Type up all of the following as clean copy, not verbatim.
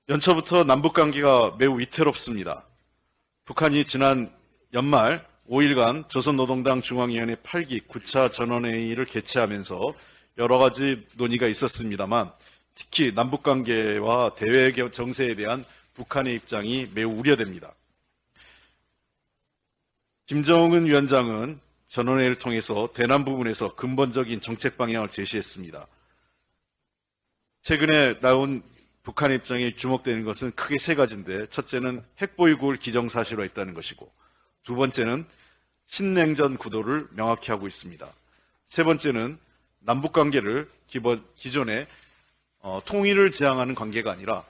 연초부터 남북관계가 매우 위태롭습니다. 북한이 지난 연말 5일간 조선노동당 중앙위원회 8기 9차 전원회의를 개최하면서 여러 가지 논의가 있었습니다만 특히 남북관계와 대외 정세에 대한 북한의 입장이 매우 우려됩니다. 김정은 위원장은 전원회의를 통해서 대남 부분에서 근본적인 정책 방향을 제시했습니다. 최근에 나온 북한의 입장이 주목되는 것은 크게 세 가지인데, 첫째는 핵보유국을 기정사실화했다는 것이고, 두 번째는 신냉전 구도를 명확히 하고 있습니다. 세 번째는 남북관계를 기존에 통일을 지향하는 관계가 아니라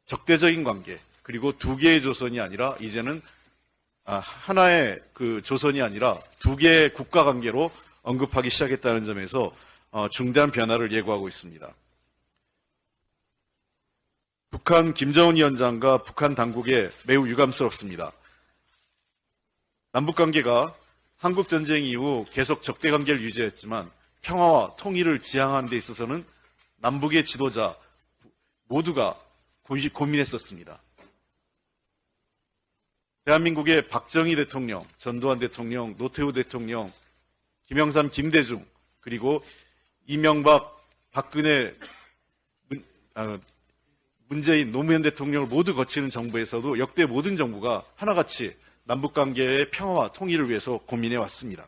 적대적인 관계, 그리고 두 개의 조선이 아니라 이제는 하나의 그 조선이 아니라 두 개의 국가 관계로 언급하기 시작했다는 점에서 중대한 변화를 예고하고 있습니다. 북한 김정은 위원장과 북한 당국에 매우 유감스럽습니다. 남북관계가 한국전쟁 이후 계속 적대관계를 유지했지만 평화와 통일을 지향하는 데 있어서는 남북의 지도자 모두가 고민했었습니다. 대한민국의 박정희 대통령, 전두환 대통령, 노태우 대통령, 김영삼, 김대중, 그리고 이명박, 박근혜, 문재인, 노무현 대통령을 모두 거치는 정부에서도 역대 모든 정부가 하나같이 남북관계의 평화와 통일을 위해서 고민해 왔습니다.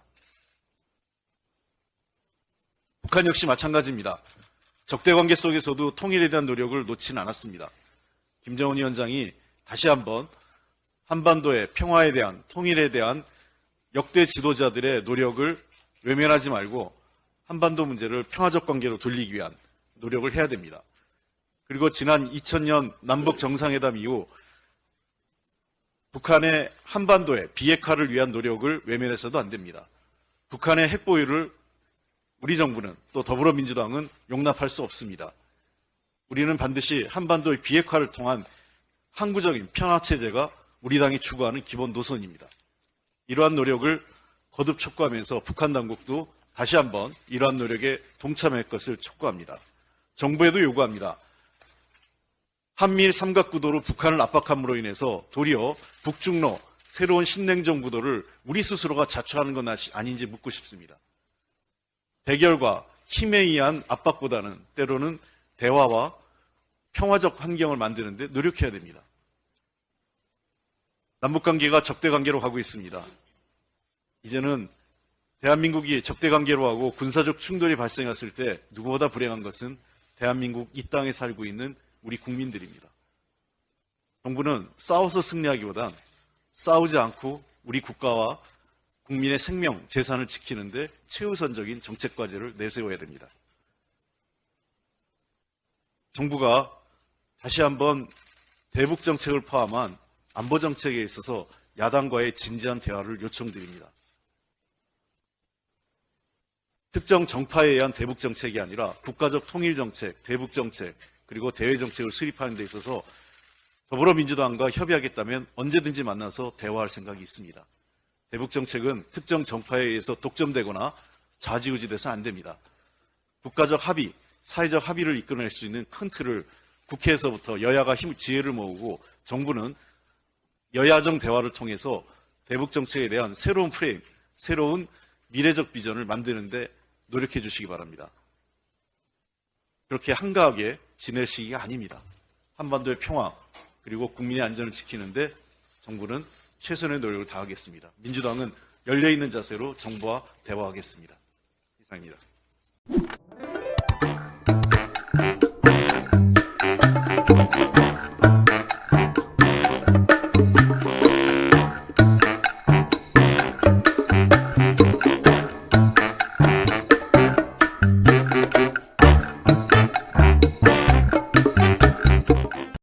북한 역시 마찬가지입니다. 적대관계 속에서도 통일에 대한 노력을 놓지는 않았습니다. 김정은 위원장이 다시 한번 한반도의 평화에 대한, 통일에 대한 역대 지도자들의 노력을 외면하지 말고 한반도 문제를 평화적 관계로 돌리기 위한 노력을 해야 됩니다. 그리고 지난 2000년 남북 정상회담 이후 북한의 한반도의 비핵화를 위한 노력을 외면해서도 안 됩니다. 북한의 핵보유를 우리 정부는 또 더불어민주당은 용납할 수 없습니다. 우리는 반드시 한반도의 비핵화를 통한 항구적인 평화체제가 우리 당이 추구하는 기본 노선입니다. 이러한 노력을 거듭 촉구하면서 북한 당국도 다시 한번 이러한 노력에 동참할 것을 촉구합니다. 정부에도 요구합니다. 한미일 삼각구도로 북한을 압박함으로 인해서 도리어 북중로 새로운 신냉전 구도를 우리 스스로가 자초하는 건 아닌지 묻고 싶습니다. 대결과 힘에 의한 압박보다는 때로는 대화와 평화적 환경을 만드는 데 노력해야 됩니다. 남북관계가 적대관계로 가고 있습니다. 이제는 대한민국이 적대관계로 하고 군사적 충돌이 발생했을 때 누구보다 불행한 것은 대한민국 이 땅에 살고 있는 우리 국민들입니다. 정부는 싸워서 승리하기보단 싸우지 않고 우리 국가와 국민의 생명, 재산을 지키는데 최우선적인 정책 과제를 내세워야 됩니다. 정부가 다시 한번 대북 정책을 포함한 안보 정책에 있어서 야당과의 진지한 대화를 요청드립니다. 특정 정파에 의한 대북 정책이 아니라 국가적 통일 정책, 대북 정책, 그리고 대외 정책을 수립하는 데 있어서 더불어민주당과 협의하겠다면 언제든지 만나서 대화할 생각이 있습니다. 대북 정책은 특정 정파에 의해서 독점되거나 좌지우지돼서 안 됩니다. 국가적 합의, 사회적 합의를 이끌어낼 수 있는 큰 틀을 국회에서부터 여야가 지혜를 모으고 정부는 여야정 대화를 통해서 대북 정책에 대한 새로운 프레임, 새로운 미래적 비전을 만드는데 노력해 주시기 바랍니다. 그렇게 한가하게 지낼 시기가 아닙니다. 한반도의 평화 그리고 국민의 안전을 지키는데 정부는 최선의 노력을 다하겠습니다. 민주당은 열려있는 자세로 정부와 대화하겠습니다. 이상입니다.